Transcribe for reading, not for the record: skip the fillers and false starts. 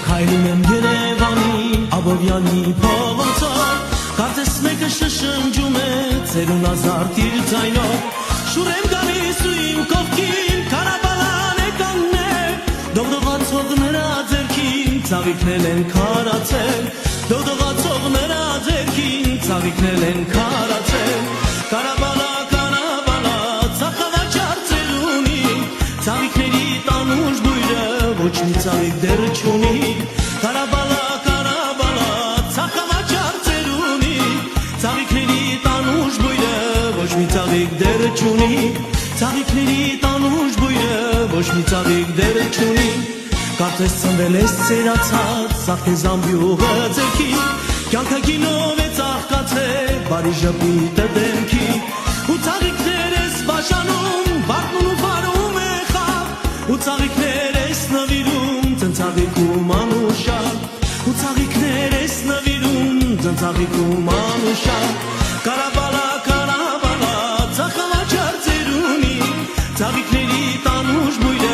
Քայլում եմ Երևանի Աբովյանի փողոցով Կարծես մեկը շշնջում է ծերուն ազարտ իր ձայնով Շուր եմ գալիս ու իմ կողքին Կարաբալան է կանգնել Դողդողացող նրա ձեռքին Ծաղիկներ են քարացել Դողդողացող նրա ձեռքին Ծաղիկներ են քարացել Կարաբալա, կարաբալա Ծախավաճար ծերունի Ծաղիկների տանուշ բույրը Ոչ մի ծաղիկ դեռ չունի Կարաբալա, կարաբալա Ծախավաճար ծերունի Ծաղիկների տանուշ բույրը Ոչ մի ծաղիկ դեռ չունի Ծաղիկների տանուշ բույրը Ոչ մի ծաղիկ դեռ չունի Կարծես ծնվել ես ծերացած Սաղ քեզ ամբյուղը ձերքի Կյանքը գինով է ծաղկացել Բարի ժպիտը դեմքի Ու ծաղիկներ ես բաժանում Վարդն ու վարում է խավ Ու ծաղիկներ ես նվիրում Ծնծաղիկում անուշակ Ու ծաղիկներ ես նվիրում Ծնծաղիկում անուշակ Կարաբալա, կարաբալա Ծախավաճար ծերունի Ծաղիկների տանուշ բույր